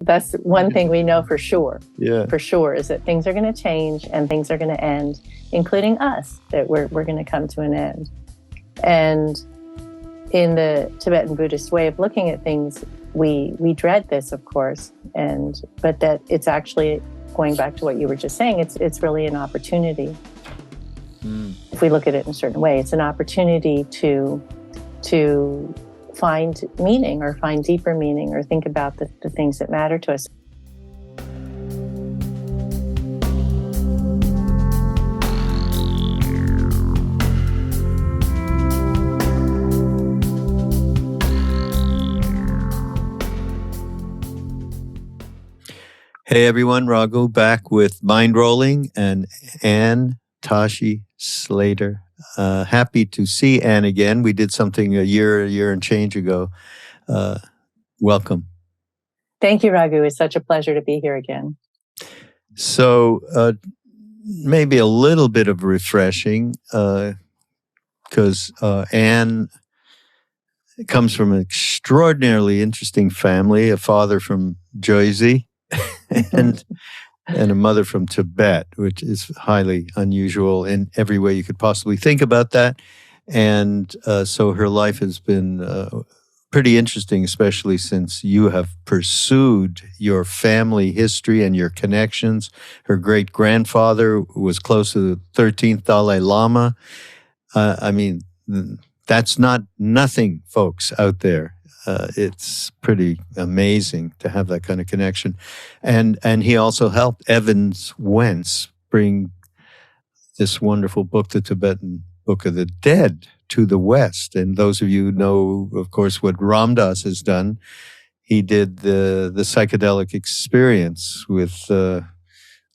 That's one thing we know for sure. Yeah. For sure, is that things are going to change and things are going to end, including us, that we're going to come to an end. And in the Tibetan Buddhist way of looking at things, we dread this, of course, but that it's actually, going back to what you were just saying, it's really an opportunity. If we look at it in a certain way, it's an opportunity to find meaning or find deeper meaning or think about the things that matter to us. Hey everyone, Raghu back with Mindrolling and Tashi Slater. Happy to see Anne again. We did something a year and change ago. Welcome. Thank you, Raghu. It's such a pleasure to be here again. So maybe a little bit of refreshing because Anne comes from an extraordinarily interesting family, a father from Jersey and a mother from Tibet, which is highly unusual in every way you could possibly think about that. And so her life has been pretty interesting, especially since you have pursued your family history and your connections. Her great-grandfather was close to the 13th Dalai Lama. I mean, that's not nothing, folks, out there. It's pretty amazing to have that kind of connection. And he also helped Evans Wentz bring this wonderful book, the Tibetan Book of the Dead, to the West. And those of you who know, of course, what Ramdas has done, he did the psychedelic experience with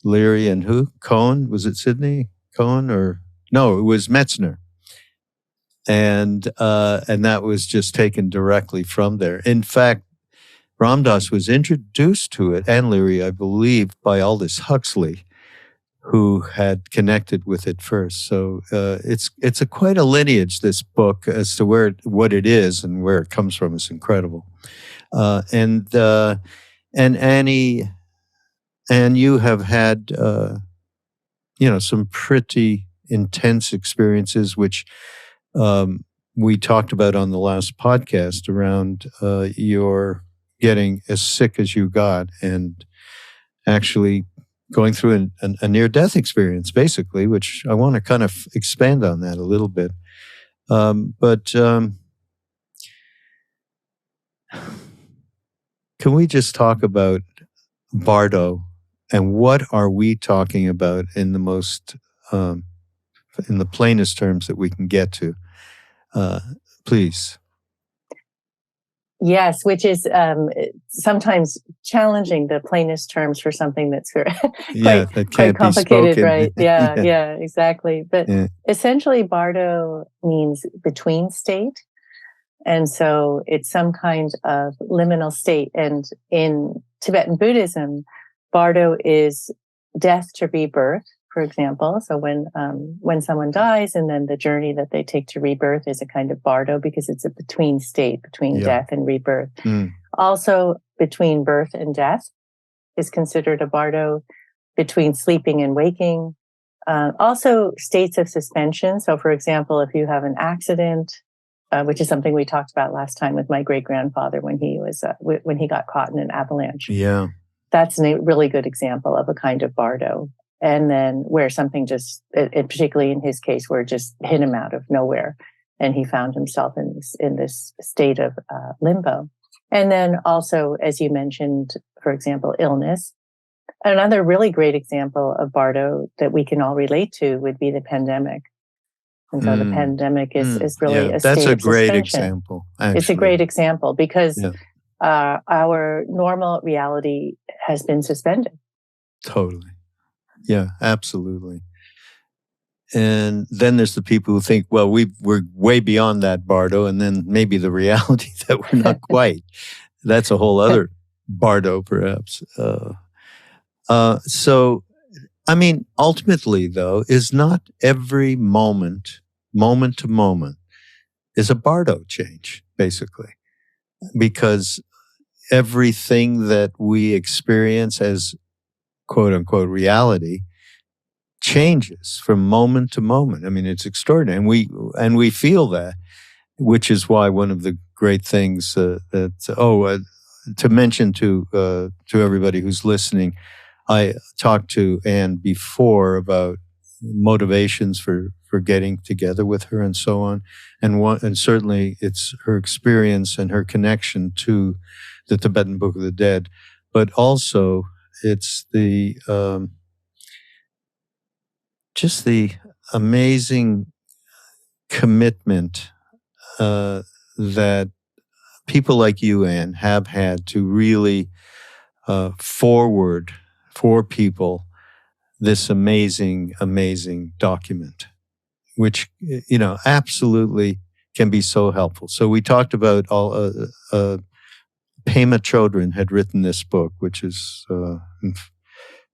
Leary and who? Cohen? Was it Sidney Cohen? Or no, it was Metzner. And that was just taken directly from there. In fact, Ramdas was introduced to it, and Leary, I believe, by Aldous Huxley, who had connected with it first. So it's quite a lineage, this book, as to what it is and where it comes from. Is incredible. And Annie, and you have had some pretty intense experiences, which we talked about on the last podcast around your getting as sick as you got and actually going through a near-death experience, basically, which I want to kind of expand on that a little bit. But can we just talk about Bardo and what are we talking about in the most, in the plainest terms that we can get to? Please. Yes, which is sometimes challenging, the plainest terms for something that's quite complicated, right? Yeah, exactly. But essentially, Bardo means between state. And so it's some kind of liminal state. And in Tibetan Buddhism, Bardo is death to rebirth, for example. So when someone dies, and then the journey that they take to rebirth is a kind of Bardo, because it's a between state, between death and rebirth. Also, between birth and death is considered a Bardo, between sleeping and waking. Also, states of suspension. So, for example, if you have an accident, which is something we talked about last time with my great-grandfather when he got caught in an avalanche. Yeah, that's a really good example of a kind of Bardo. And then where something just, particularly in his case, where it just hit him out of nowhere, and he found himself in this state of limbo. And then also, as you mentioned, for example, illness. Another really great example of Bardo that we can all relate to would be the pandemic. And so the pandemic is really a state of suspension. That's a great example. Actually. It's a great example because our normal reality has been suspended. Totally. Yeah, absolutely. And then there's the people who think, well, we're way beyond that, Bardo, and then maybe the reality that we're not quite. That's a whole other Bardo, perhaps. So, I mean, ultimately, though, is not every moment to moment, is a Bardo change, basically. Because everything that we experience as quote unquote reality changes from moment to moment. I mean, it's extraordinary, and we feel that, which is why one of the great things to mention to everybody who's listening, I talked to Anne before about motivations for getting together with her and so on, and certainly it's her experience and her connection to the Tibetan Book of the Dead, but also it's the just the amazing commitment that people like you, Anne, have had to really forward for people this amazing, amazing document, which, absolutely can be so helpful. So we talked about Pema Chodron had written this book, which is,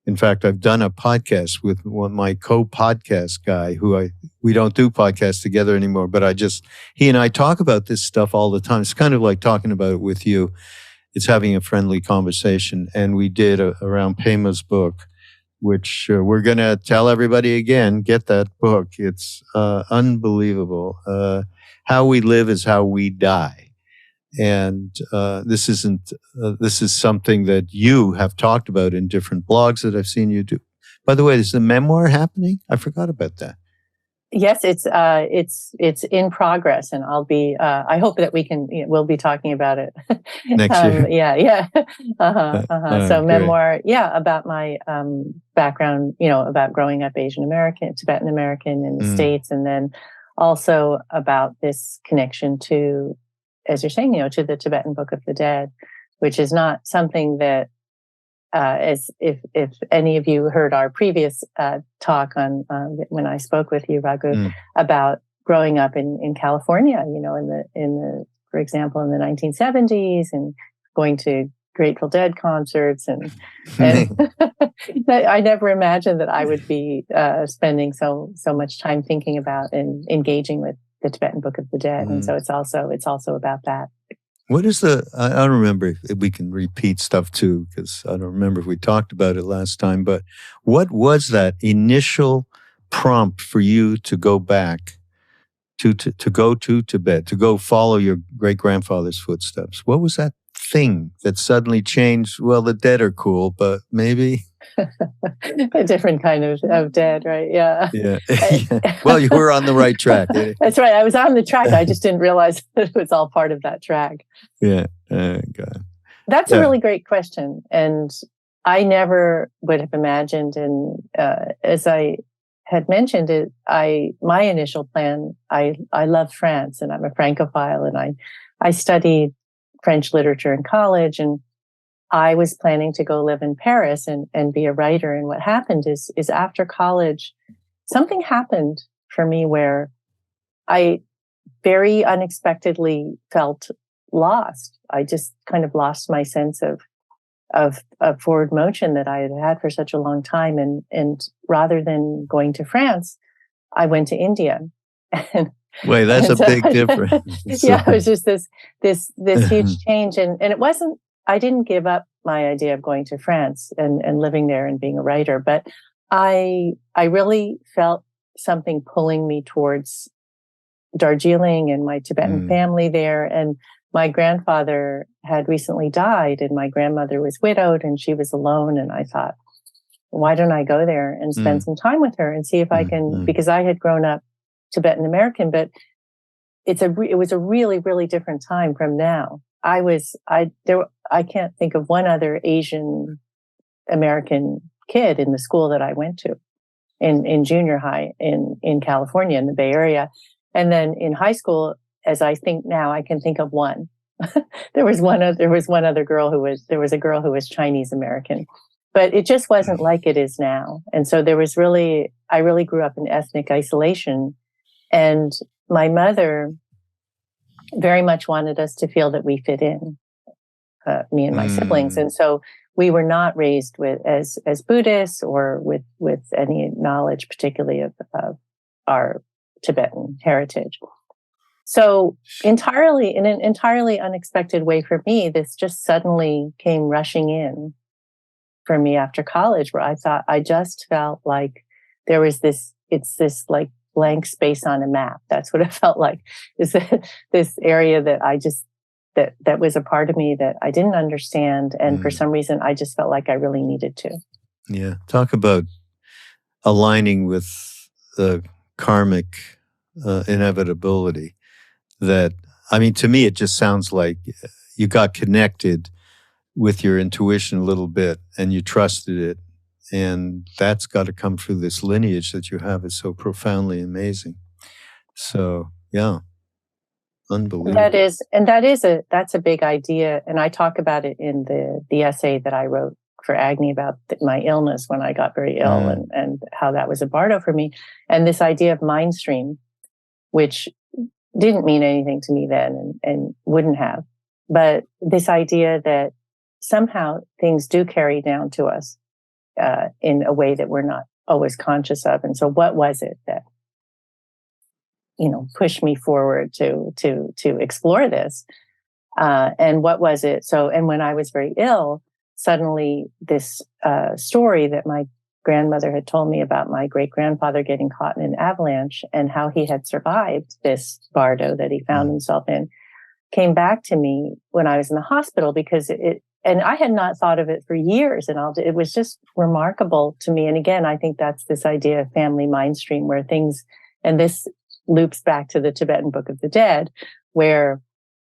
in fact, I've done a podcast with my co-podcast guy we don't do podcasts together anymore, but he and I talk about this stuff all the time. It's kind of like talking about it with you. It's having a friendly conversation. And we did around Pema's book, which we're going to tell everybody again, get that book. It's unbelievable. How we live is how we die. And this is something that you have talked about in different blogs that I've seen you do. By the way, is the memoir happening? I forgot about that. Yes, it's in progress, and I'll be. I hope that we'll be talking about it next year. Yeah. So memoir, about my background, about growing up Asian American, Tibetan American in the States, and then also about this connection to, as you're saying, to the Tibetan Book of the Dead, which is not something that, as if any of you heard our previous talk on when I spoke with you, Raghu, about growing up in California, for example, in the 1970s, and going to Grateful Dead concerts, and I never imagined that I would be spending so much time thinking about and engaging with the Tibetan Book of the Dead, and so it's also about that. What is I don't remember if we can repeat stuff too, because I don't remember if we talked about it last time, but what was that initial prompt for you to go back to go to Tibet, to go follow your great-grandfather's footsteps? What was that thing that suddenly changed? Well, the dead are cool, but maybe... a different kind of dead, right? Yeah. Well, you were on the right track. That's right. I was on the track. I just didn't realize that it was all part of that track. Yeah. God. That's a really great question. And I never would have imagined, and as I had mentioned it, my initial plan, I love France, and I'm a Francophile, and I studied French literature in college, and I was planning to go live in Paris and be a writer. And what happened is after college, something happened for me where I very unexpectedly felt lost. I just kind of lost my sense of forward motion that I had had for such a long time. And rather than going to France, I went to India. Wait, that's a big difference. Yeah, it was just this huge change. And it wasn't, I didn't give up my idea of going to France and living there and being a writer, but I really felt something pulling me towards Darjeeling and my Tibetan family there. And my grandfather had recently died, and my grandmother was widowed, and she was alone. And I thought, why don't I go there and spend some time with her and see if I can, because I had grown up Tibetan American, but it was a really, really different time from now. I can't think of one other Asian American kid in the school that I went to in junior high in California, in the Bay Area. And then in high school, as I think now, I can think of one. There was a girl who was Chinese American, but it just wasn't like it is now. And so I really grew up in ethnic isolation, and my mother very much wanted us to feel that we fit in, me and my siblings. And so we were not raised as Buddhists or with any knowledge, particularly of our Tibetan heritage. So entirely, in an entirely unexpected way for me, this just suddenly came rushing in for me after college, where I just felt like there was it's this like blank space on a map. That's what it felt like, is this area that I just, that was a part of me that I didn't understand. And for some reason, I just felt like I really needed to. Yeah. Talk about aligning with the karmic inevitability. That, I mean, to me, it just sounds like you got connected with your intuition a little bit and you trusted it. And that's got to come through this lineage that you have is so profoundly amazing. So, yeah, unbelievable. That's a big idea. And I talk about it in the essay that I wrote for AGNI about my illness when I got very ill and how that was a Bardo for me. And this idea of mind stream, which didn't mean anything to me then and wouldn't have. But this idea that somehow things do carry down to us in a way that we're not always conscious of. And so what was it that, pushed me forward to explore this? And what was it? So, and when I was very ill, suddenly this story that my grandmother had told me about my great-grandfather getting caught in an avalanche and how he had survived this Bardo that he found himself in came back to me when I was in the hospital, because and I had not thought of it for years, and it was just remarkable to me. And again, I think that's this idea of family mind stream, where things, and this loops back to the Tibetan Book of the Dead, where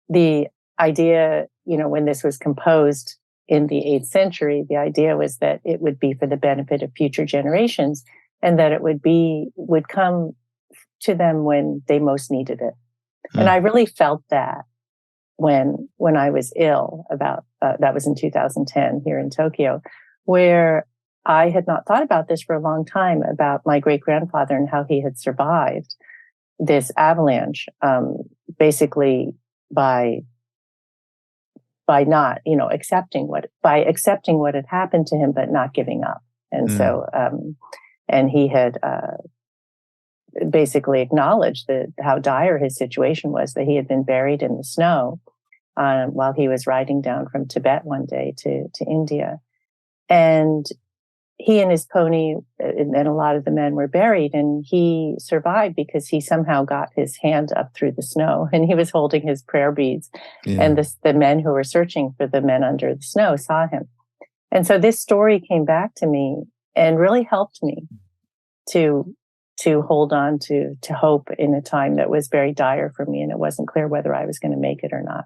the idea, when this was composed in the 8th century, the idea was that it would be for the benefit of future generations, and that it would come to them when they most needed it. And I really felt that when I was ill that was in 2010 here in Tokyo, where I had not thought about this for a long time, about my great-grandfather and how he had survived this avalanche, basically by not, accepting what had happened to him, but not giving up. And so, and he had basically acknowledged how dire his situation was, that he had been buried in the snow while he was riding down from Tibet one day to India. And he and his pony and a lot of the men were buried, and he survived because he somehow got his hand up through the snow and he was holding his prayer beads. Yeah. And the men who were searching for the men under the snow saw him. And so this story came back to me and really helped me to hold on to hope in a time that was very dire for me, and it wasn't clear whether I was going to make it or not.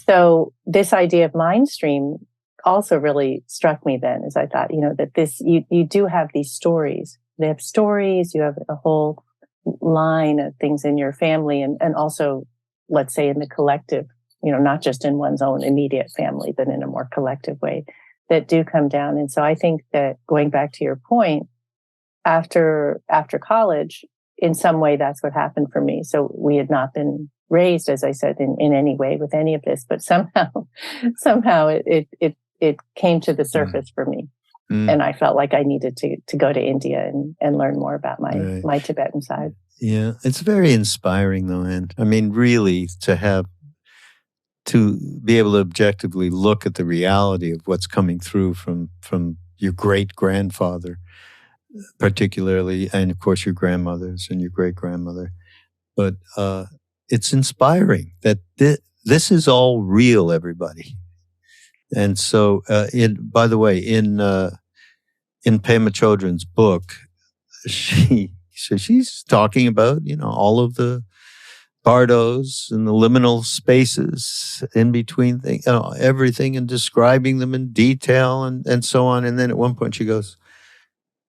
So this idea of mind stream also really struck me then, as I thought, that this, you do have these stories. They have stories, you have a whole line of things in your family, and also, let's say, in the collective, not just in one's own immediate family, but in a more collective way, that do come down. And so I think that, going back to your point, after college, in some way, that's what happened for me. So we had not been raised, as I said, in any way with any of this, but somehow it came to the surface for me. And I felt like I needed to go to India and learn more about my Tibetan side. Yeah, it's very inspiring, though. And I mean, really, to be able to objectively look at the reality of what's coming through from your great-grandfather, particularly, and of course your grandmothers and your great-grandmother. But it's inspiring that this is all real, everybody. And so, by the way, in Pema Chodron's book, she's talking about, all of the Bardos and the liminal spaces in between things, everything, and describing them in detail and so on. And then at one point she goes,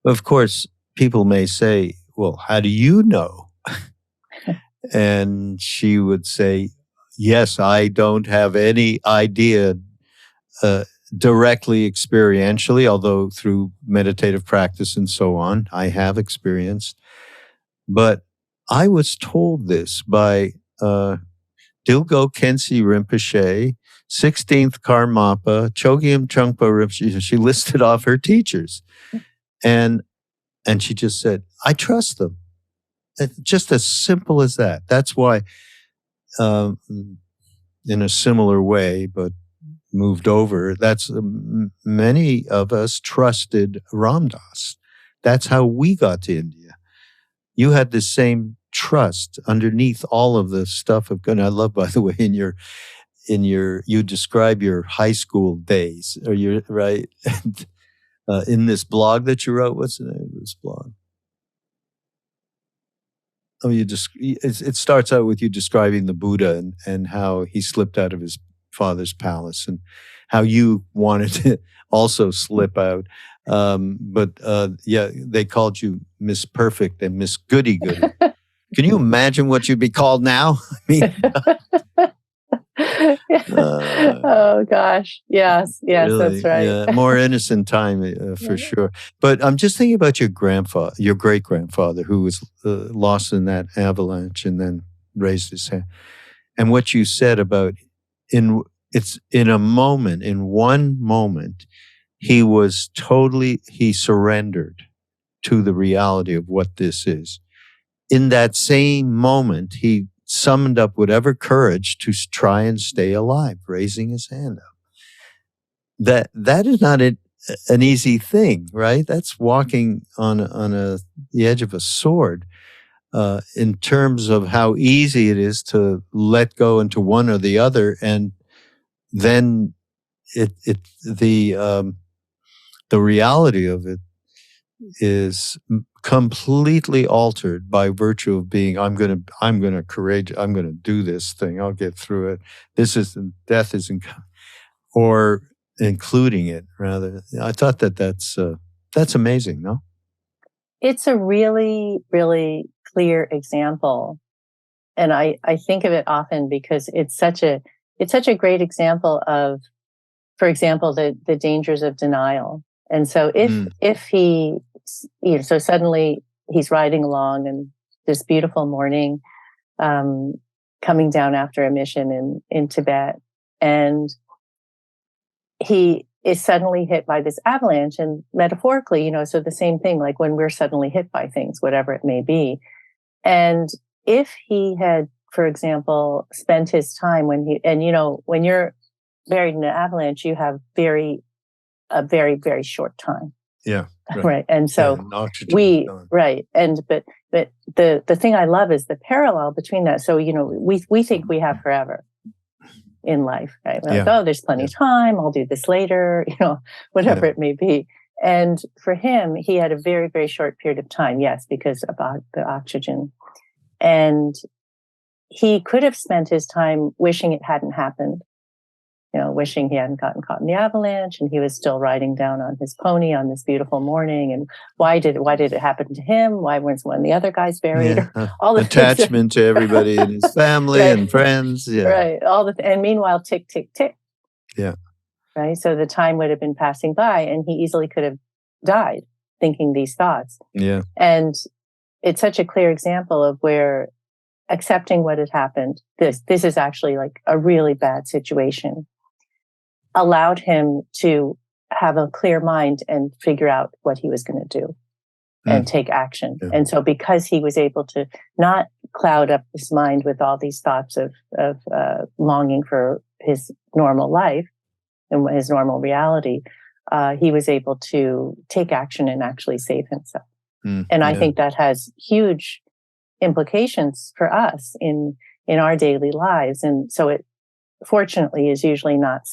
of course, people may say, well, how do you know? And she would say, yes, I don't have any idea directly experientially, although through meditative practice and so on, I have experienced. But I was told this by Dilgo Khyentse Rinpoche, 16th Karmapa, Chogyam Trungpa Rinpoche. She listed off her teachers. And she just said, I trust them. just as simple as that. That's why, in a similar way, but moved over, that's many of us trusted Ram Dass. That's how we got to India. You had the same trust underneath all of the stuff of, and I love, by the way, you describe your high school days, or your, right? In this blog that you wrote, what's the name of this blog? Oh, it starts out with you describing the Buddha and how he slipped out of his father's palace, and how you wanted to also slip out. They called you Miss Perfect and Miss Goody Goody. Can you imagine what you'd be called now? I mean, oh gosh, yes, really, that's right. Yeah, more innocent time for sure. But I'm just thinking about your great grandfather, who was lost in that avalanche and then raised his hand, and what you said about in one moment, he surrendered to the reality of what this is. In that same moment, he summoned up whatever courage to try and stay alive, raising his hand up. That is not an easy thing, right? That's walking on the edge of a sword, in terms of how easy it is to let go into one or the other, and then the reality of it is completely altered by virtue of being, I'm going to do this thing. I'll get through it. Death isn't, or including it rather. I thought that's amazing. No? It's a really, really clear example. And I think of it often because it's such a great example of, for example, the dangers of denial. And so if he, so suddenly he's riding along and this beautiful morning, coming down after a mission in Tibet, and he is suddenly hit by this avalanche, and metaphorically, so the same thing, like when we're suddenly hit by things, whatever it may be. And if he had, for example, spent his time when you're buried in an avalanche, you have a very, very short time. Yeah. Right. And so but the thing I love is the parallel between that. So, we think we have forever in life, right? We're like, oh, there's plenty of time. I'll do this later, whatever it may be. And for him, he had a very, very short period of time. Yes, because of the oxygen. And he could have spent his time wishing it hadn't happened, wishing he hadn't gotten caught in the avalanche and he was still riding down on his pony on this beautiful morning. And why did it happen to him? Why weren't one of the other guys buried? Yeah. All the attachment to everybody in his family and friends. Yeah. Right. And meanwhile, tick, tick, tick. Yeah. Right. So the time would have been passing by and he easily could have died thinking these thoughts. Yeah. And it's such a clear example of where accepting what had happened, this is actually like a really bad situation, allowed him to have a clear mind and figure out what he was going to do and take action. Yeah. And so because he was able to not cloud up his mind with all these thoughts of longing for his normal life and his normal reality, he was able to take action and actually save himself. And I think that has huge implications for us in our daily lives. And so it fortunately is usually not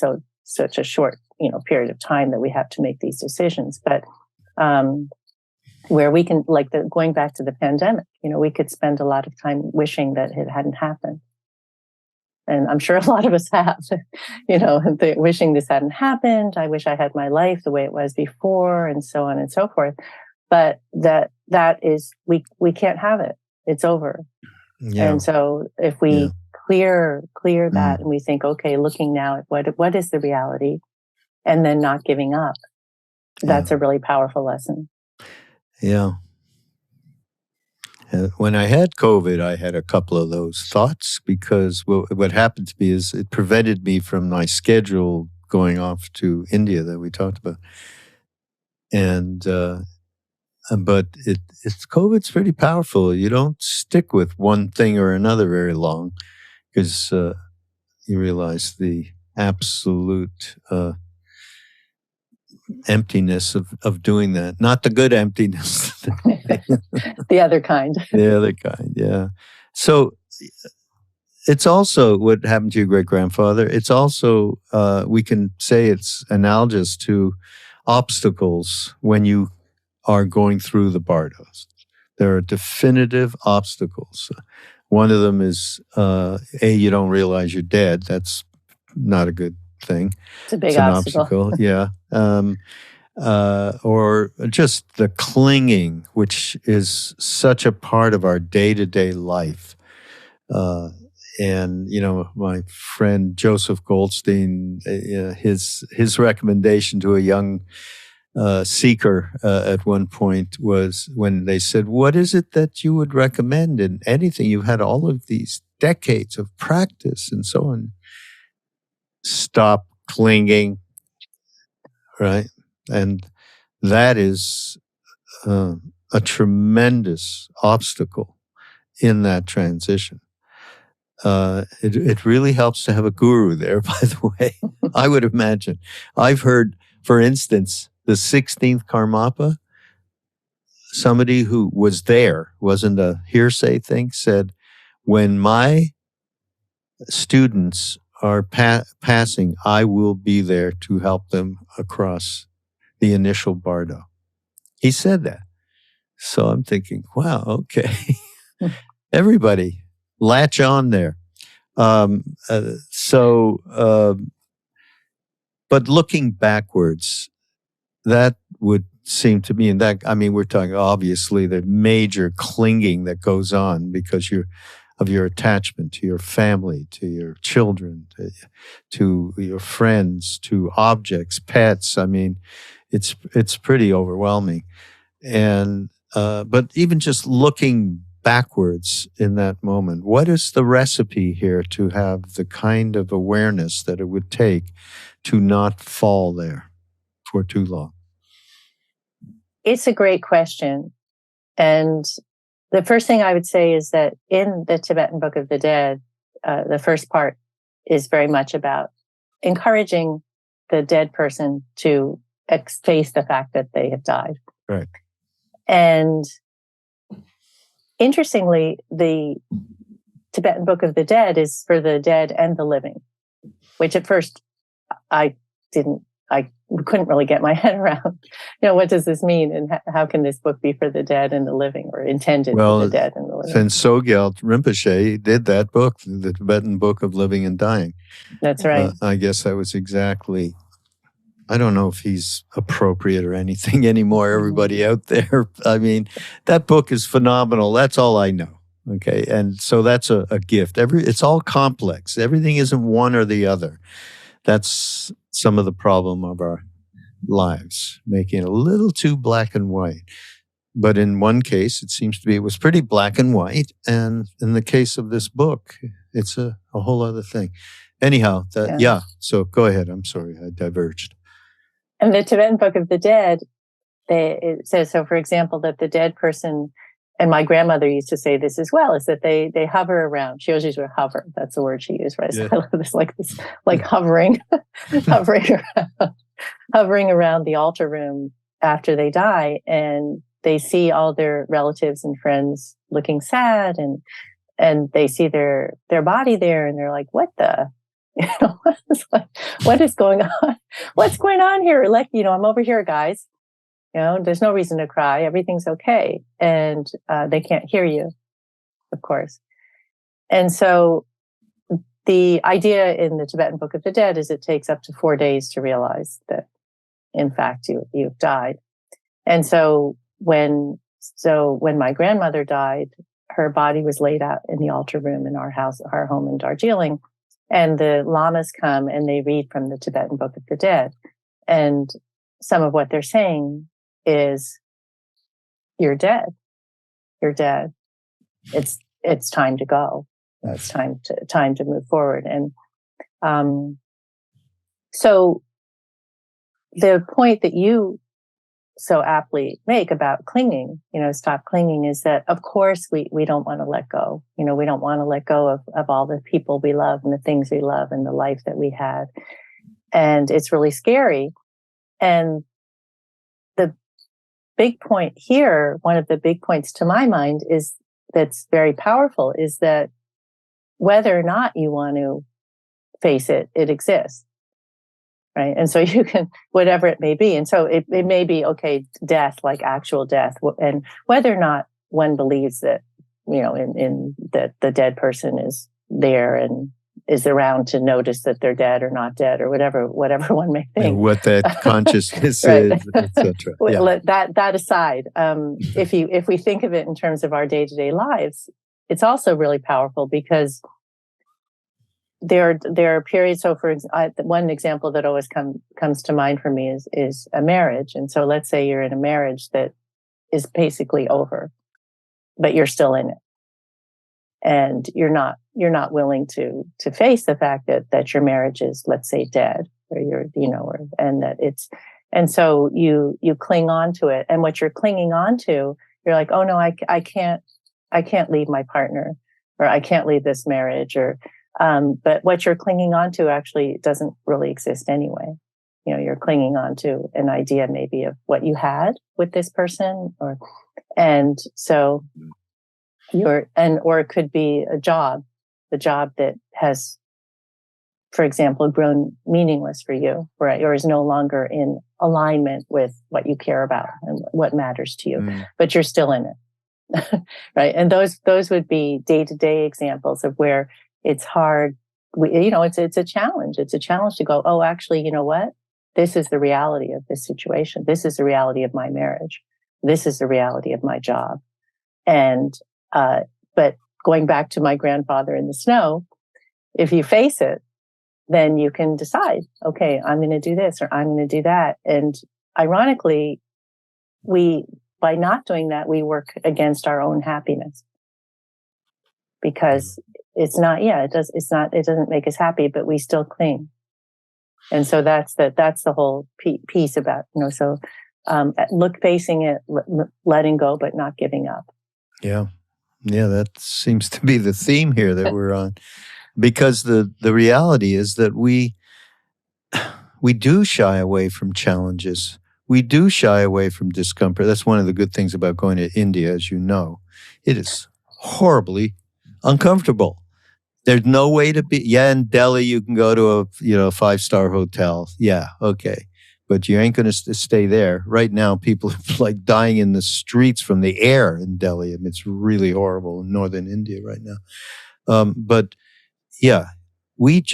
such a short, period of time that we have to make these decisions. But where we can, going back to the pandemic, we could spend a lot of time wishing that it hadn't happened. And I'm sure a lot of us have, wishing this hadn't happened. I wish I had my life the way it was before, and so on and so forth. But that is, we can't have it. It's over. Yeah. And so if we clear that and we think, okay, looking now at what is the reality, and then not giving up, that's a really powerful lesson. Yeah. When I had COVID, I had a couple of those thoughts because what happened to me is it prevented me from my schedule going off to India that we talked about. And but COVID's pretty powerful. You don't stick with one thing or another very long because you realize the absolute emptiness of doing that. Not the good emptiness. The other kind. The other kind, yeah. So it's also what happened to your great-grandfather. It's also, we can say it's analogous to obstacles when you are going through the Bardos. There are definitive obstacles. One of them is, you don't realize you're dead. That's not a good thing. It's a big obstacle. Yeah. Or just the clinging, which is such a part of our day-to-day life. And, my friend Joseph Goldstein, his recommendation to a young seeker at one point was when they said, what is it that you would recommend in anything? You've had all of these decades of practice and so on. Stop clinging, right? And that is a tremendous obstacle in that transition. It really helps to have a guru there, by the way, I would imagine. I've heard, for instance, the 16th Karmapa, somebody who was there, wasn't a hearsay thing, said, when my students are passing, I will be there to help them across the initial Bardo. He said that. So I'm thinking, wow, okay. Everybody, latch on there. But looking backwards, that would seem to me, we're talking obviously the major clinging that goes on because of your attachment to your family, to your children, to your friends, to objects, pets. It's pretty overwhelming. And but even just looking backwards in that moment, what is the recipe here to have the kind of awareness that it would take to not fall there for too long? It's a great question. And the first thing I would say is that in the Tibetan Book of the Dead, the first part is very much about encouraging the dead person to face the fact that they have died. Right. And interestingly, the Tibetan Book of the Dead is for the dead and the living, which at first I couldn't really get my head around. What does this mean? And how can this book be for the dead and the living, or intended for the dead and the living? Since Sogyal Rinpoche did that book, the Tibetan Book of Living and Dying. That's right. I guess that was exactly, I don't know if he's appropriate or anything anymore, everybody out there. That book is phenomenal. That's all I know. Okay. And so that's a gift. It's all complex. Everything isn't one or the other. That's some of the problem of our lives, making it a little too black and white. But in one case, it was pretty black and white. And in the case of this book, it's a whole other thing. Anyhow, so go ahead. I'm sorry, I diverged. And the Tibetan Book of the Dead, it says, so for example, that the dead person, and my grandmother used to say this as well, is that they hover around. She always used to hover. That's the word she used, right? Yeah. So I love this, like hovering, hovering around the altar room after they die, and they see all their relatives and friends looking sad, and they see their body there, and they're like, what the? What is going on? What's going on here? I'm over here, guys. There's no reason to cry. Everything's okay. And they can't hear you, of course. And so the idea in the Tibetan Book of the Dead is it takes up to 4 days to realize that, in fact, you've died. And so when my grandmother died, her body was laid out in the altar room in our home in Darjeeling. And the lamas come and they read from the Tibetan Book of the Dead. And some of what they're saying is, you're dead. You're dead. It's time to go. It's time to move forward. And so the point that you so aptly make about clinging, stop clinging, is that, of course, we don't want to let go. We don't want to let go of all the people we love and the things we love and the life that we had. And it's really scary. And the big point here, one of the big points to my mind is that's very powerful, is that whether or not you want to face it, it exists. Right. And so you can, whatever it may be. And so it may be, okay, death, like actual death. And whether or not one believes that, in that the dead person is there and is around to notice that they're dead or not dead or whatever one may think. And what that consciousness is, etc. Yeah. That aside, if we think of it in terms of our day-to-day lives, it's also really powerful because there are periods. So, for one example that always comes to mind for me is a marriage. And so, let's say you're in a marriage that is basically over, but you're still in it, and you're not willing to face the fact that your marriage is, let's say, dead, or and so you cling on to it, and what you're clinging on to, you're like, oh no, I can't leave my partner, or I can't leave this marriage, or but what you're clinging on to actually doesn't really exist anyway. You're clinging on to an idea maybe of what you had with this person, and so or it could be the job that has, for example, grown meaningless for you, right? Or is no longer in alignment with what you care about and what matters to you, but you're still in it. Right. And those would be day-to-day examples of where it's hard. It's a challenge. It's a challenge to go, oh, actually, you know what? This is the reality of this situation. This is the reality of my marriage. This is the reality of my job. And, but going back to my grandfather in the snow, if you face it, then you can decide, okay, I'm going to do this or I'm going to do that. And ironically, by not doing that, we work against our own happiness, because it doesn't make us happy, but we still cling. And so that's the whole piece about, facing it, letting go, but not giving up. Yeah. Yeah. That seems to be the theme here that we're on, because the reality is that we do shy away from challenges. We do shy away from discomfort. That's one of the good things about going to India, as you know. It is horribly uncomfortable. There's no way to be. Yeah, in Delhi you can go to a 5-star hotel. Yeah, okay, but you ain't going to stay there. Right now, people are like dying in the streets from the air in Delhi. I mean, it's really horrible in northern India right now. But yeah, we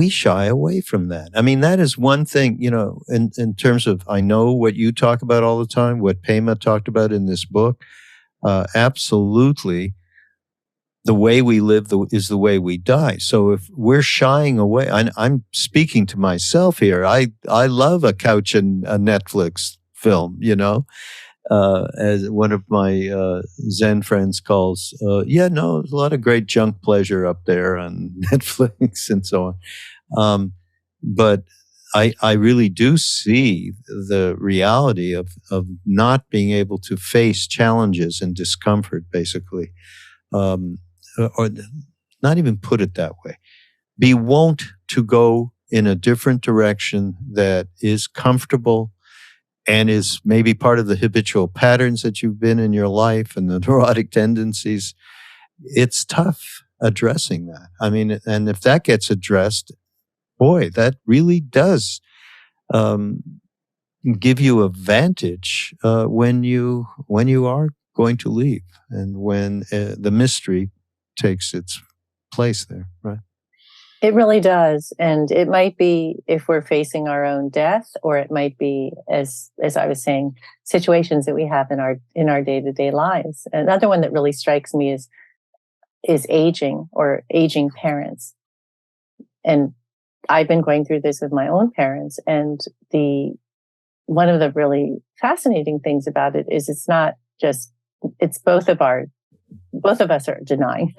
shy away from that. I mean, that is one thing, in terms of, I know what you talk about all the time, what Pema talked about in this book. Absolutely. The way we live is the way we die. So if we're shying away, I'm speaking to myself here. I love a couch and a Netflix film, as one of my Zen friends calls, there's a lot of great junk pleasure up there on Netflix and so on. But I really do see the reality of not being able to face challenges and discomfort, basically. Or not even put it that way. Be wont to go in a different direction that is comfortable and is maybe part of the habitual patterns that you've been in your life and the neurotic tendencies. It's tough addressing that. I mean, and if that gets addressed, boy, that really does give you a vantage when you are going to leave and when the mystery takes its place there, right? It really does. And it might be if we're facing our own death, or it might be, as I was saying, situations that we have in our day-to-day lives. Another one that really strikes me is aging, or aging parents. And I've been going through this with my own parents, and one of the really fascinating things about it is it's both of our both of us are denying.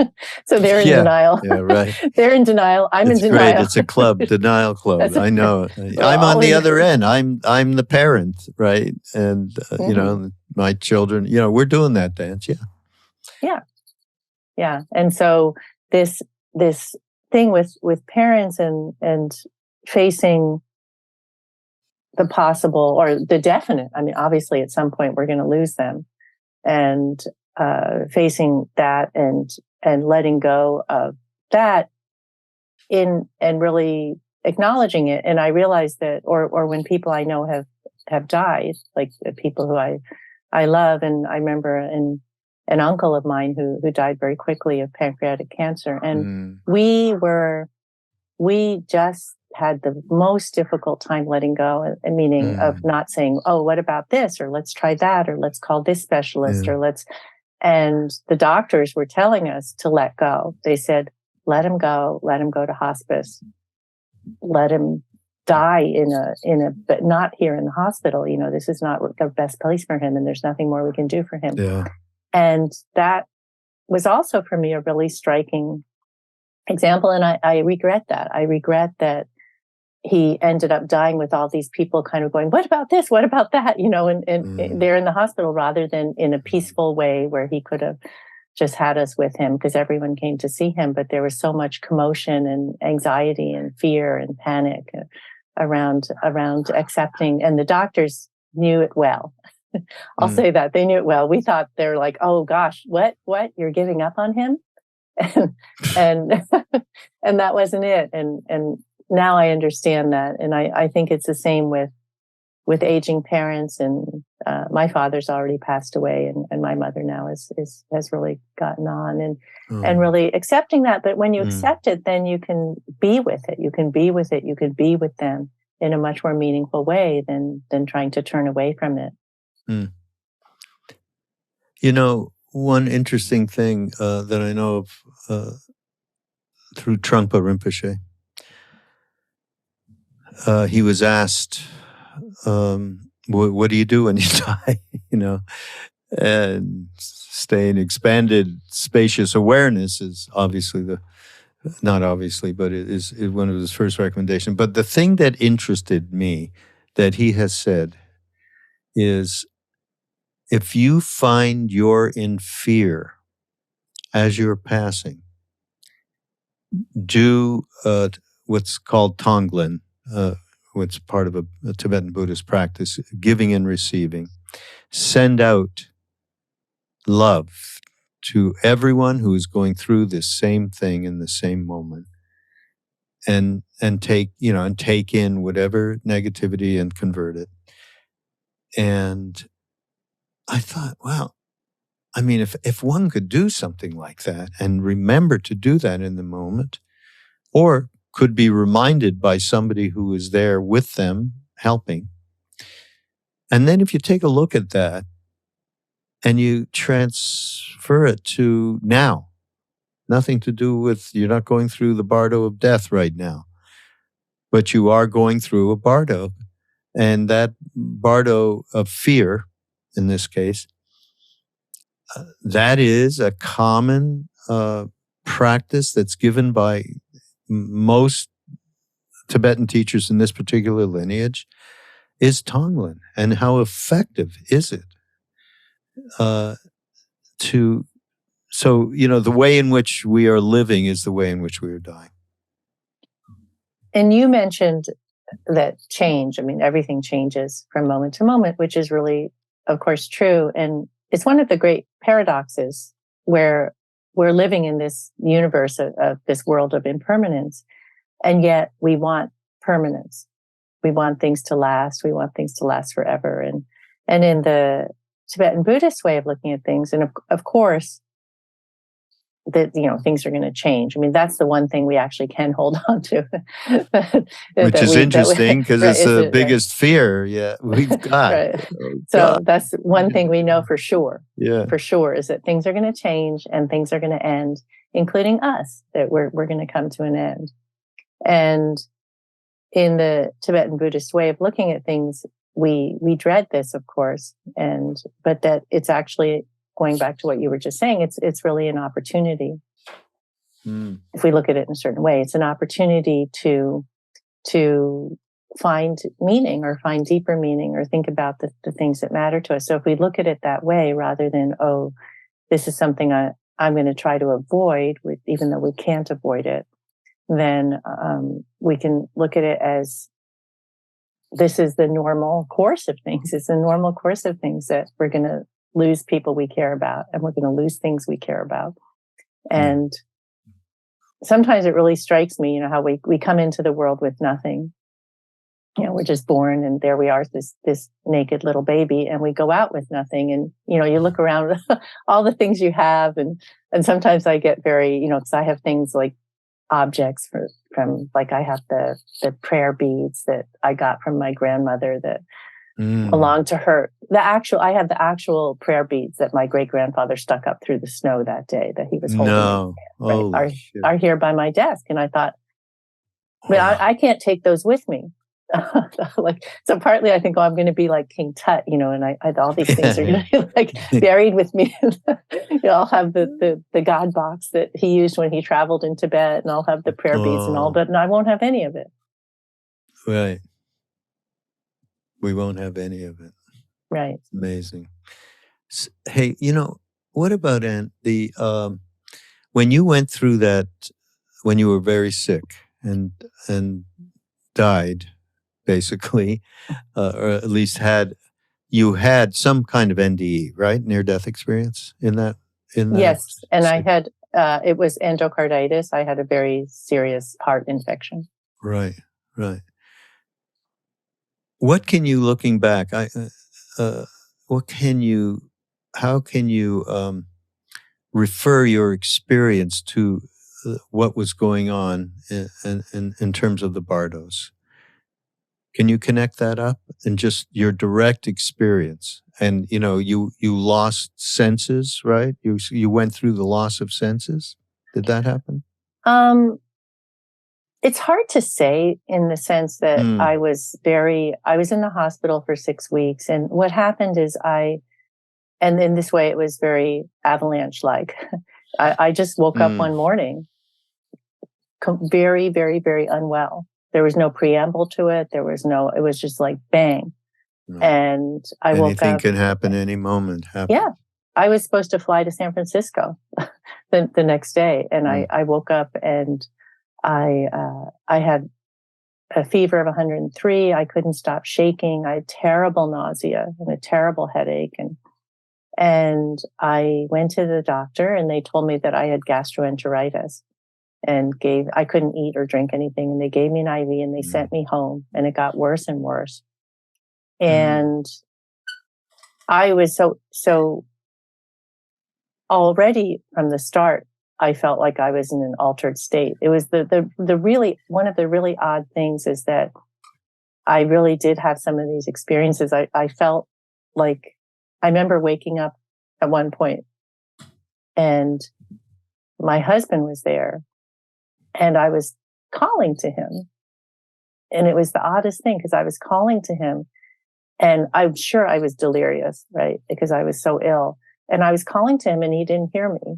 So they're in denial. Yeah, right. They're in denial. I'm in denial. Great. It's a club, denial club. I know. I'm on the other end. I'm the parent, right? And you know, my children. You know, we're doing that dance. Yeah. And so this thing with parents and facing the possible or the definite. I mean, obviously, at some point we're going to lose them, and facing that and letting go of that and really acknowledging it. And I realized that, or when people I know have died, like the people who I love, and I remember an uncle of mine who died very quickly of pancreatic cancer, and we just had the most difficult time letting go, meaning of not saying, oh, what about this? Or let's try that, or let's call this specialist, or and the doctors were telling us to let go. They said, let him go to hospice, let him die in a, but not here in the hospital. You know, this is not the best place for him, and there's nothing more we can do for him. Yeah. And that was also for me a really striking example. And I regret that. I regret that he ended up dying with all these people kind of going, what about this? What about that? You know, and they're in the hospital rather than in a peaceful way where he could have just had us with him because everyone came to see him. But there was so much commotion and anxiety and fear and panic around accepting. And the doctors knew it well. I'll say that they knew it well. We thought they're like, oh gosh, what? You're giving up on him? And and that wasn't it. And now I understand that. And I think it's the same with aging parents. And my father's already passed away, and my mother now has really gotten on and really accepting that. But when you accept it, then you can be with it. You can be with it. You can be with them in a much more meaningful way than trying to turn away from it. You know, one interesting thing that I know of through Trungpa Rinpoche, he was asked, what do you do when you die? You know, and stay in expanded spacious awareness is obviously not obviously, but it is one of his first recommendations. But the thing that interested me that he has said is, if you find you're in fear as you're passing, do what's called Tonglen, what's part of a Tibetan Buddhist practice, giving and receiving. Send out love to everyone who is going through this same thing in the same moment, and take in whatever negativity and convert it. And I thought, wow, I mean, if one could do something like that and remember to do that in the moment, or could be reminded by somebody who is there with them helping. And then if you take a look at that and you transfer it to now, nothing to do with, you're not going through the Bardo of death right now, but you are going through a Bardo. And that Bardo of fear, in this case, that is a common practice that's given by most Tibetan teachers in this particular lineage, is Tonglen. And how effective is it so, you know, the way in which we are living is the way in which we are dying. And you mentioned that change, I mean, everything changes from moment to moment, which is really, of course, true. And it's one of the great paradoxes where we're living in this universe of this world of impermanence, and yet we want permanence. We want things to last. We want things to last forever. And in the Tibetan Buddhist way of looking at things, and of course, that, you know, things are going to change. I mean, that's the one thing we actually can hold on to. Which is interesting because it's the biggest fear we've got. Right. So that's one thing we know for sure. Yeah. For sure, is that things are going to change and things are going to end, including us, that we're going to come to an end. And in the Tibetan Buddhist way of looking at things, we dread this, of course, but that it's actually going back to what you were just saying, it's really an opportunity. If we look at it in a certain way, it's an opportunity to find meaning or find deeper meaning or think about the things that matter to us. So if we look at it that way, rather than, oh, this is something I'm going to try to avoid, even though we can't avoid it, then we can look at it as this is the normal course of things. It's the normal course of things that we're going to lose people we care about, and we're going to lose things we care about. And sometimes it really strikes me, how we come into the world with nothing. We're just born, and there we are, this naked little baby, and we go out with nothing. And, you look around all the things you have. And sometimes I get very, because I have things like objects from like I have the prayer beads that I got from my grandmother that belonged to her. I have the actual prayer beads that my great grandfather stuck up through the snow that day that he was holding. No, right, are here by my desk. And I thought, but I can't take those with me. So partly I think, I'm going to be like King Tut, and all these things are going to be like buried with me. I'll have the God box that he used when he traveled in Tibet, and I'll have the prayer beads and all, but I won't have any of it. Right. We won't have any of it. Right. It's amazing. Hey, what about when you went through that, when you were very sick and died, basically, or at least had some kind of NDE, right? Near-death experience in that. Yes, and I had it was endocarditis. I had a very serious heart infection. Right. What can you, looking back, how can you refer your experience to what was going on in terms of the Bardos? Can you connect that up and just your direct experience? And, you lost senses, right? You went through the loss of senses. Did that happen? It's hard to say, in the sense that I was in the hospital for 6 weeks. And what happened is and in this way, it was very avalanche-like. I just woke up one morning very, very, very unwell. There was no preamble to it. It was just like bang. Right. And I woke up. Anything can happen any moment. Yeah. I was supposed to fly to San Francisco the next day. And I woke up and I had a fever of 103. I couldn't stop shaking. I had terrible nausea and a terrible headache. And I went to the doctor, and they told me that I had gastroenteritis. And I couldn't eat or drink anything. And they gave me an IV, and they sent me home, and it got worse and worse. And I was so already from the start, I felt like I was in an altered state. It was the really, one of the really odd things is that I really did have some of these experiences. I felt like, I remember waking up at one point, and my husband was there. And I was calling to him. And it was the oddest thing, because I was calling to him, and I'm sure I was delirious, right? Because I was so ill. And I was calling to him, and he didn't hear me.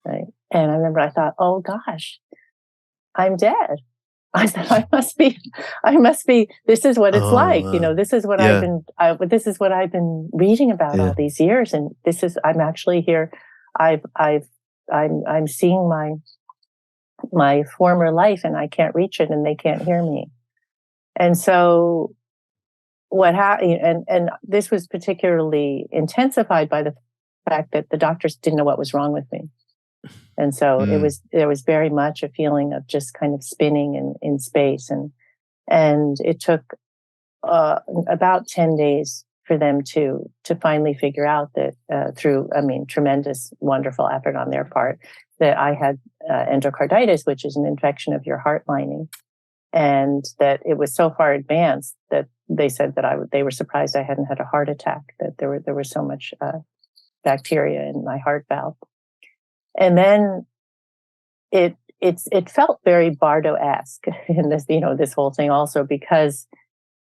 Right. And I remember I thought, oh gosh, I'm dead. I said, I must be, this is what it's like. This is what this is what I've been reading about all these years. And I'm actually here. I'm seeing my former life, and I can't reach it, and they can't hear me. And so what happened, and this was particularly intensified by the fact that the doctors didn't know what was wrong with me. And so there was very much a feeling of just kind of spinning in space. And it took about 10 days for them to finally figure out that through, tremendous, wonderful effort on their part, that I had endocarditis, which is an infection of your heart lining. And that it was so far advanced that they said that they were surprised I hadn't had a heart attack, that there was so much bacteria in my heart valve. And then it felt very Bardo-esque in this whole thing also, because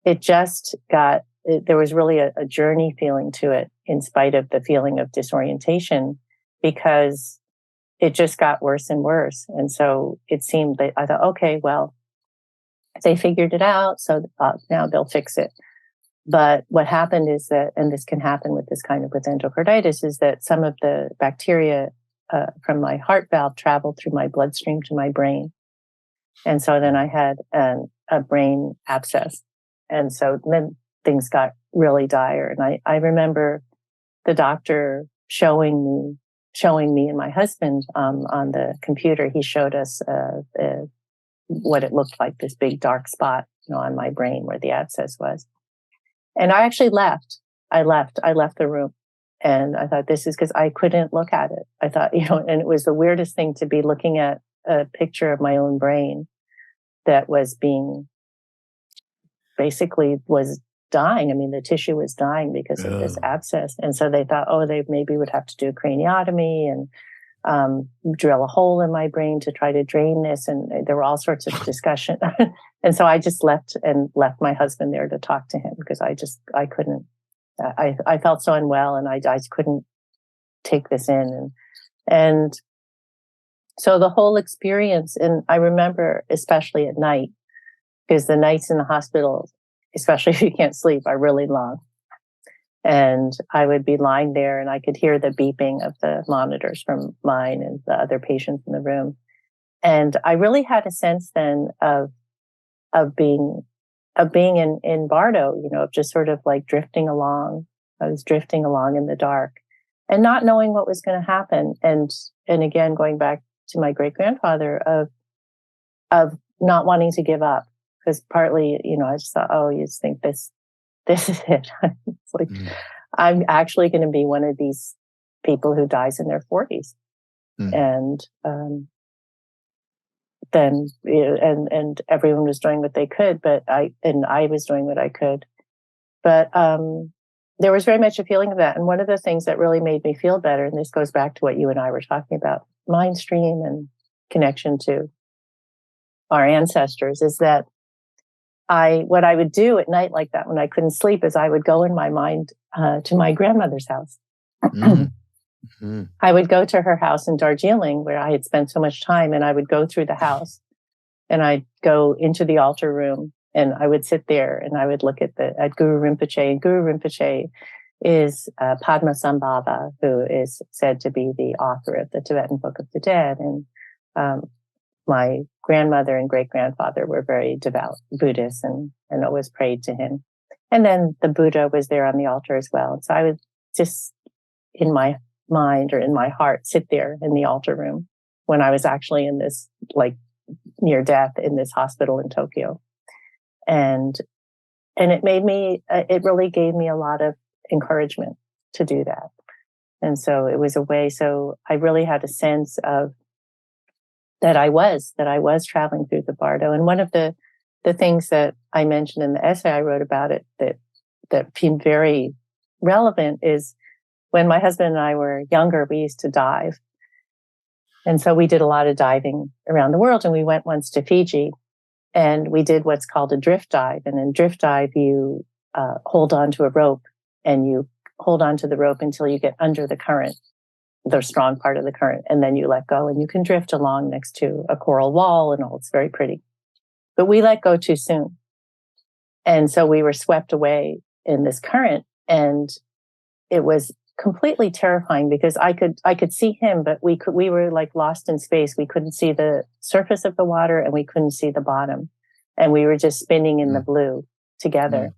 it just there was really a journey feeling to it. in spite of the feeling of disorientation, because it just got worse and worse. And so it seemed that I thought, okay, well, they figured it out, so now they'll fix it. But what happened is that, and this can happen with this kind of with endocarditis, is that some of the bacteria from my heart valve traveled through my bloodstream to my brain. And so then I had a brain abscess. And so then things got really dire. And I remember the doctor showing me and my husband on the computer. He showed us what it looked like, this big dark spot, on my brain where the abscess was. And I actually left. I left the room. And I thought, this is because I couldn't look at it. I thought, and it was the weirdest thing to be looking at a picture of my own brain that was basically was dying. I mean, the tissue was dying because of this abscess. And so they thought, they maybe would have to do a craniotomy and drill a hole in my brain to try to drain this. And there were all sorts of discussion. And so I just left my husband there to talk to him, because I couldn't, I felt so unwell, and I just couldn't take this in. And so the whole experience, and I remember especially at night, because the nights in the hospital, especially if you can't sleep, are really long. And I would be lying there and I could hear the beeping of the monitors from mine and the other patients in the room. And I really had a sense then of being in Bardo, of just sort of like drifting along. I was drifting along in the dark and not knowing what was going to happen. And again, going back to my great grandfather of not wanting to give up, because partly, I just thought, you just think this is it. It's like, I'm actually going to be one of these people who dies in their 40s. And then, and everyone was doing what they could, but I was doing what I could. But there was very much a feeling of that. And one of the things that really made me feel better, and this goes back to what you and I were talking about, mind stream and connection to our ancestors, is that what I would do at night like that when I couldn't sleep is I would go in my mind to my grandmother's house. I would go to her house in Darjeeling, where I had spent so much time, and I would go through the house and I'd go into the altar room and I would sit there and I would look at Guru Rinpoche. And Guru Rinpoche is Padmasambhava, who is said to be the author of the Tibetan Book of the Dead. And my grandmother and great-grandfather were very devout Buddhists and always prayed to him. And then the Buddha was there on the altar as well. So I would just, in my mind or in my heart, sit there in the altar room when I was actually in this, like, near death in this hospital in Tokyo. And it made me, it really gave me a lot of encouragement to do that. And so it was a way, so I really had a sense of that I was traveling through the Bardo. And one of the things that I mentioned in the essay I wrote about it that seemed very relevant is when my husband and I were younger, we used to dive. And so we did a lot of diving around the world. And we went once to Fiji and we did what's called a drift dive. And in drift dive, you hold on to a rope and you hold on to the rope until you get under the current, the strong part of the current, and then you let go and you can drift along next to a coral wall and all. It's very pretty. But we let go too soon. And so we were swept away in this current, and it was completely terrifying because I could see him, but we were like lost in space. We couldn't see the surface of the water and we couldn't see the bottom. And we were just spinning in the blue together.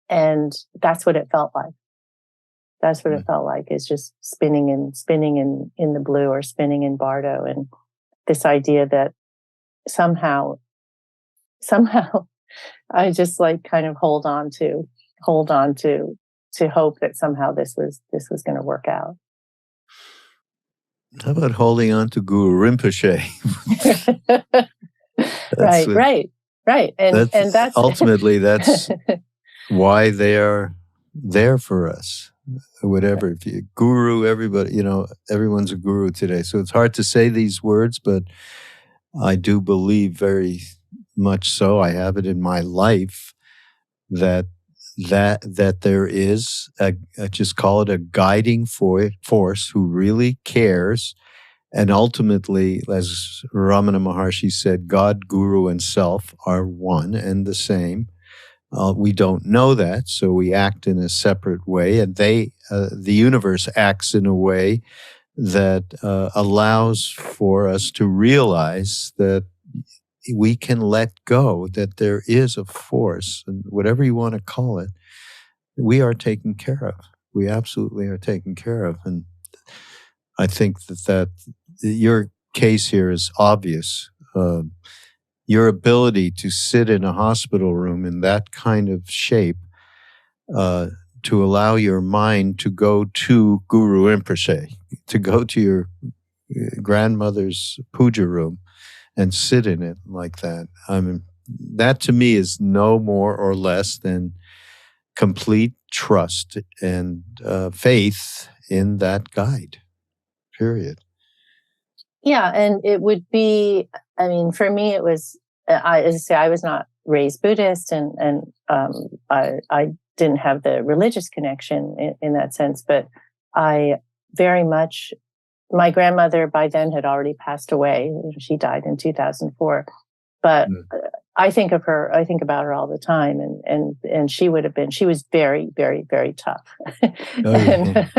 And that's what it felt like. That's what it felt like, is just spinning in the blue or spinning in Bardo. And this idea that somehow I just like kind of hold on to hope that somehow this was going to work out. How about holding on to Guru Rinpoche? Right. And that's ultimately that's why they are there for us. Whatever, if you guru, everybody, everyone's a guru today. So it's hard to say these words, but I do believe very much so. I have it in my life that that there is just call it a guiding force who really cares. And ultimately, as Ramana Maharshi said, God, Guru, and Self are one and the same. We don't know that, so we act in a separate way, and the universe acts in a way that allows for us to realize that we can let go, that there is a force, and whatever you want to call it, we are taken care of. We absolutely are taken care of. And I think that your case here is obvious. Your ability to sit in a hospital room in that kind of shape, to allow your mind to go to Guru Rinpoche, to go to your grandmother's puja room and sit in it like that. I mean, that to me is no more or less than complete trust and faith in that guide, period. Yeah, and it would be, I mean, for me, it was, as I say, I was not raised Buddhist, and I didn't have the religious connection in that sense, but I very much, my grandmother by then had already passed away. She died in 2004. But I think about her all the time. And she was very, very, very tough. And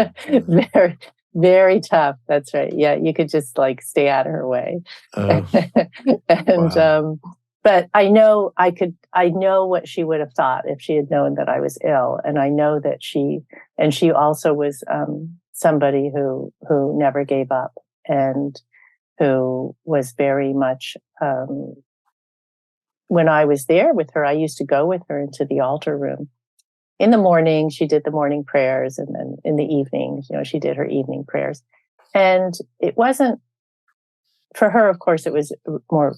very, very tough. That's right. Yeah. You could just like stay out of her way. And, wow. But I know what she would have thought if she had known that I was ill. And I know that she also was, somebody who never gave up and who was very much, when I was there with her, I used to go with her into the altar room. In the morning, she did the morning prayers, and then in the evening, she did her evening prayers. And it wasn't, for her, of course, it was more,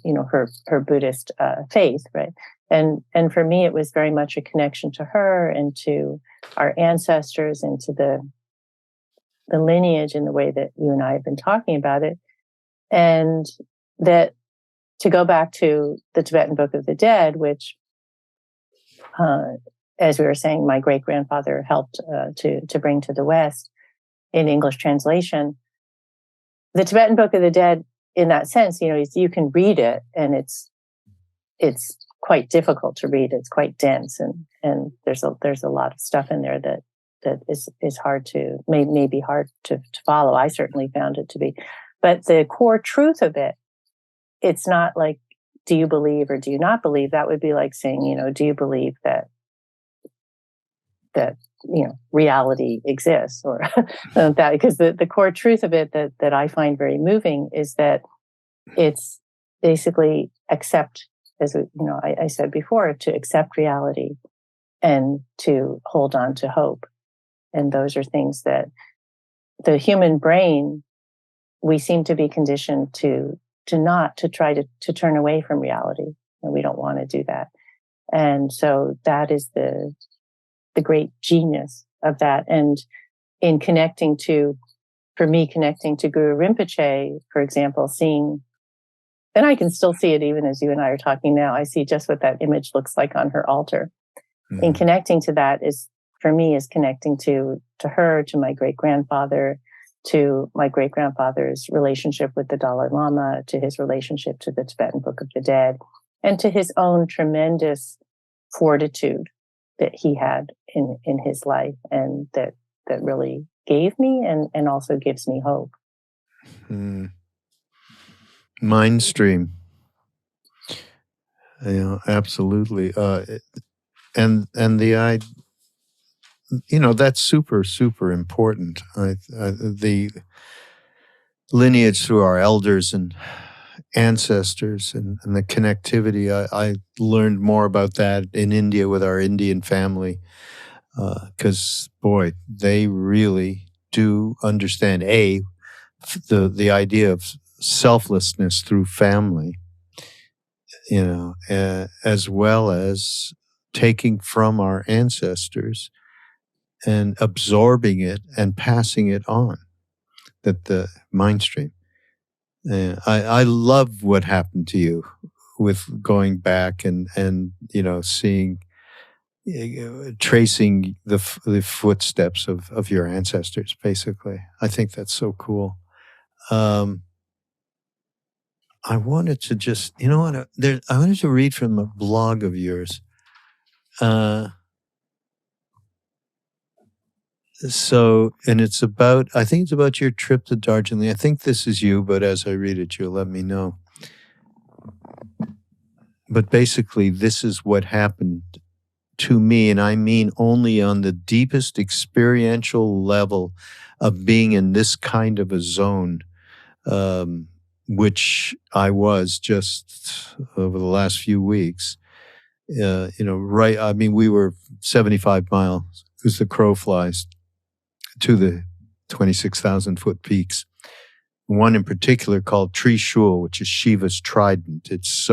her Buddhist faith, right? And for me, it was very much a connection to her and to our ancestors and to the lineage in the way that you and I have been talking about it. And that, to go back to the Tibetan Book of the Dead, which, as we were saying, my great-grandfather helped to bring to the West in English translation. The Tibetan Book of the Dead, in that sense, you can read it, and it's quite difficult to read. It's quite dense, and there's a lot of stuff in there that is hard to, may be hard to follow. I certainly found it to be. But the core truth of it, it's not like, do you believe or do you not believe? That would be like saying, do you believe that reality exists, or that? Because the core truth of it that I find very moving is that it's basically accept, as I said before, to accept reality and to hold on to hope. And those are things that the human brain, we seem to be conditioned to try to turn away from reality. And we don't want to do that. And so that is the great genius of that. And in connecting to Guru Rinpoche, for example, seeing, and I can still see it even as you and I are talking now, I see just what that image looks like on her altar. Mm-hmm. And connecting to that is connecting to her, to my great-grandfather, to my great-grandfather's relationship with the Dalai Lama, to his relationship to the Tibetan Book of the Dead, and to his own tremendous fortitude that he had in his life, and that really gave me and also gives me hope. Mind stream. Absolutely. And the that's super, super important. The lineage through our elders and ancestors and the connectivity. I learned more about that in India with our Indian family, because, boy, they really do understand, the idea of selflessness through family, as well as taking from our ancestors and absorbing it and passing it on, that the mind stream. I love what happened to you with going back and seeing tracing the footsteps of your ancestors, basically. I think that's so cool. I wanted to just, I wanted to read from a blog of yours. And it's about, I think it's about your trip to Darjeeling. I think this is you, but as I read it, you'll let me know. But basically, this is what happened to me, and I mean only on the deepest experiential level of being in this kind of a zone, which I was just over the last few weeks. Right, I mean, we were 75 miles, as the crow flies, to the 26,000-foot peaks. One in particular called Tricycle, which is Shiva's trident. It's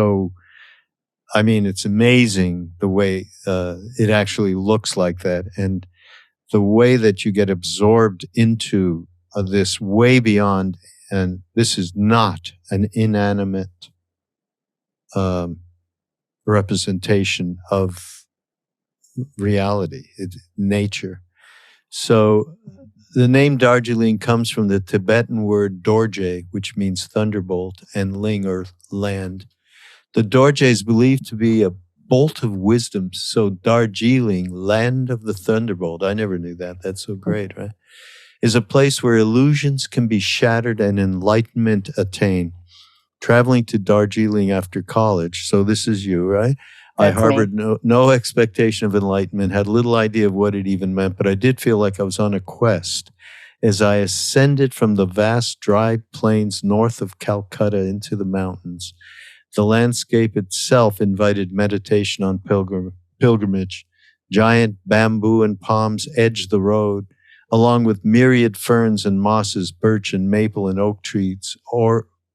amazing the way it actually looks like that. And the way that you get absorbed into this way beyond, and this is not an inanimate representation of reality, nature. So the name Darjeeling comes from the Tibetan word dorje, which means thunderbolt, and ling, or land. The dorje is believed to be a bolt of wisdom. So Darjeeling, land of the thunderbolt, I never knew that. That's so great, right? Is a place where illusions can be shattered and enlightenment attained. Traveling to Darjeeling after college, so this is you, right? That's I harbored no expectation of enlightenment, had little idea of what it even meant, but I did feel like I was on a quest as I ascended from the vast dry plains north of Calcutta into the mountains. The landscape itself invited meditation on pilgrimage. Giant bamboo and palms edged the road, along with myriad ferns and mosses, birch and maple and oak trees,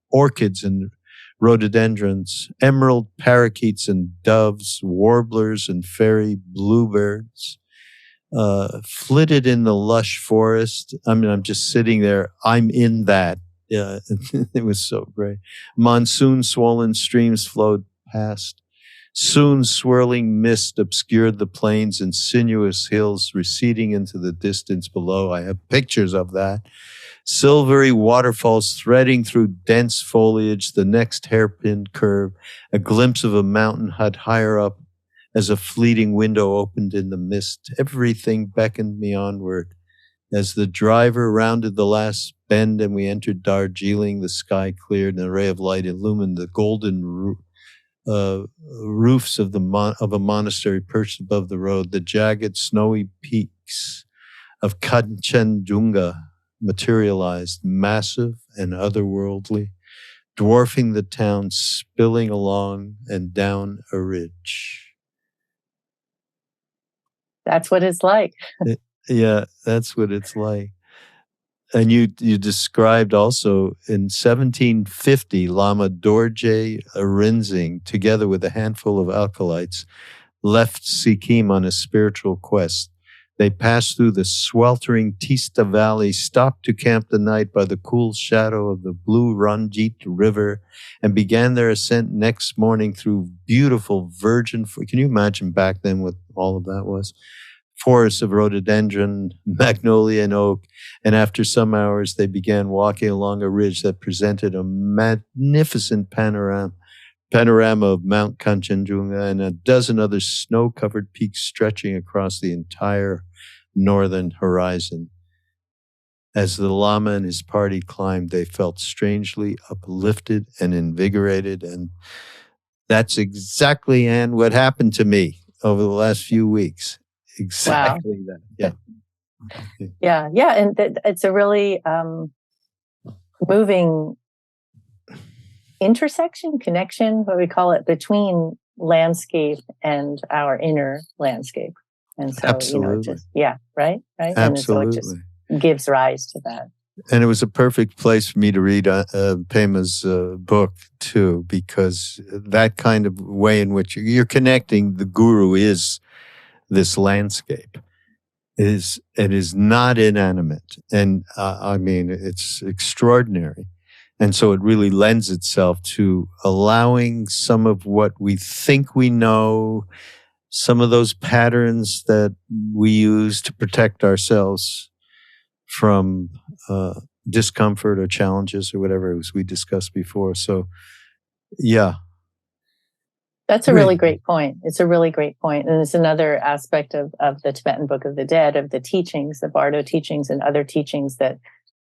orchids and rhododendrons, emerald parakeets and doves, warblers and fairy bluebirds, flitted in the lush forest. I mean, I'm just sitting there. I'm in that. Yeah, it was so great. Monsoon swollen streams flowed past. Soon swirling mist obscured the plains and sinuous hills receding into the distance below. I have pictures of that. Silvery waterfalls threading through dense foliage, the next hairpin curve, a glimpse of a mountain hut higher up as a fleeting window opened in the mist. Everything beckoned me onward. As the driver rounded the last bend and we entered Darjeeling, the sky cleared and an array of light illumined the golden roofs of a monastery perched above the road. The jagged, snowy peaks of Kanchenjunga materialized, massive and otherworldly, dwarfing the town, spilling along and down a ridge. That's what it's like. Yeah, that's what it's like. And you described also in 1750, Lama Dorje Rinzing, together with a handful of alkalites, left Sikkim on a spiritual quest. They passed through the sweltering Tista Valley, stopped to camp the night by the cool shadow of the blue Ranjit River, and began their ascent next morning through beautiful virgin. Can you imagine back then what all of that was? Forests of rhododendron, magnolia, and oak. And after some hours, they began walking along a ridge that presented a magnificent panorama of Mount Kanchenjunga and a dozen other snow-covered peaks stretching across the entire northern horizon. As the Lama and his party climbed, they felt strangely uplifted and invigorated. And that's exactly, Anne, what happened to me over the last few weeks. Exactly that. Yeah. Yeah. And it's a really moving intersection, connection, what we call it, between landscape and our inner landscape. And so, absolutely. Right? Absolutely. And so it just gives rise to that. And it was a perfect place for me to read Pema's book, too, because that kind of way in which you're connecting, the guru is this landscape. It is not inanimate. And I mean, it's extraordinary. And so it really lends itself to allowing some of what we think we know some of those patterns that we use to protect ourselves from discomfort or challenges or whatever, as we discussed before. So, yeah. That's a really great point. It's a really great point. And it's another aspect of the Tibetan Book of the Dead, of the teachings, the Bardo teachings and other teachings that,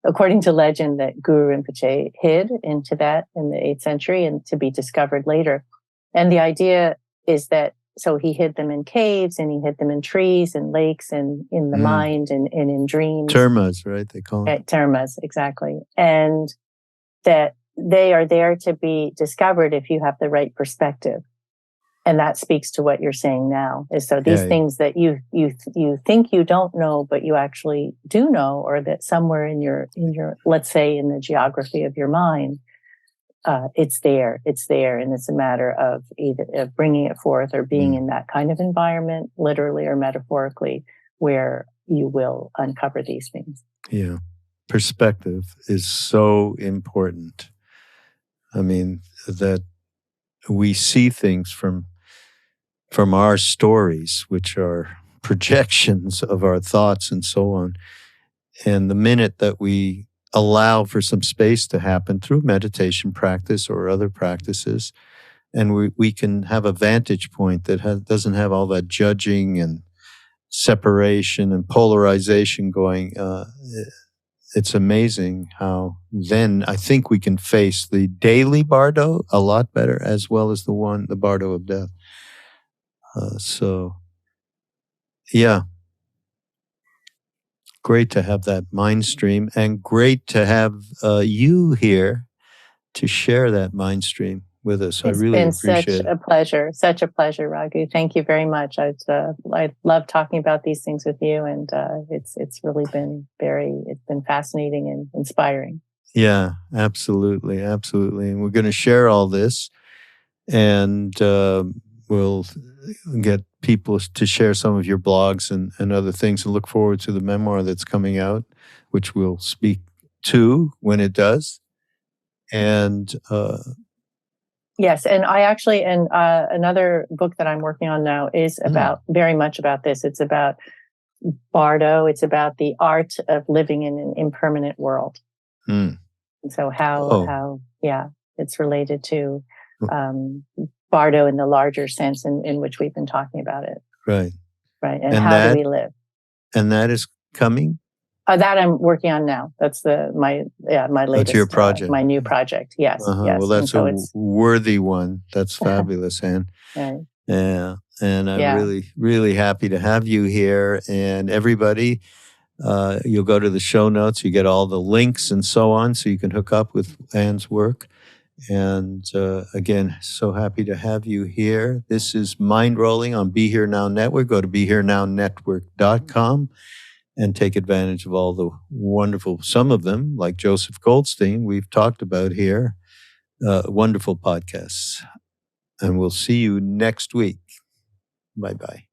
according to legend, that Guru Rinpoche hid in Tibet in the 8th century and to be discovered later. And the idea is that, so he hid them in caves and he hid them in trees and lakes and in the mind and in dreams. Termas, right? They call it. Termas, exactly. And that they are there to be discovered if you have the right perspective. And that speaks to what you're saying now, is so these things that you think you don't know, but you actually do know, or that somewhere in your, let's say in the geography of your mind, it's there, and it's a matter of either of bringing it forth or being in that kind of environment, literally or metaphorically, where you will uncover these things. Yeah, perspective is so important. I mean, that we see things from our stories, which are projections of our thoughts and so on. And the minute that we allow for some space to happen through meditation practice or other practices, and we can have a vantage point that doesn't have all that judging and separation and polarization going, it's amazing how then I think we can face the daily Bardo a lot better, as well as the Bardo of death. So, yeah, great to have that mind stream, and great to have you here to share that mind stream with us. I really appreciate it. It's been such a pleasure, Raghu. Thank you very much. I love talking about these things with you, and it's really been it's been fascinating and inspiring. Yeah, absolutely, absolutely. And we're going to share all this, and we'll get people to share some of your blogs and other things, and look forward to the memoir that's coming out, which we'll speak to when it does. And yes, and I actually, another book that I'm working on now is about very much about this. It's about Bardo. It's about the art of living in an impermanent world. And so how it's related to Bardo in the larger sense in which we've been talking about it. Right. And how do we live? And that is coming? That I'm working on now. That's my latest. That's your project. My new project. Yes. Yes. Well, that's a worthy one. That's fabulous, Anne. Right. Yeah. And I'm really, really happy to have you here. And everybody, you'll go to the show notes. You get all the links and so on, so you can hook up with Anne's work. And again, so happy to have you here. This is Mindrolling on Be Here Now Network. Go to BeHereNowNetwork.com and take advantage of all the wonderful, some of them, like Joseph Goldstein, we've talked about here, wonderful podcasts. And we'll see you next week. Bye-bye.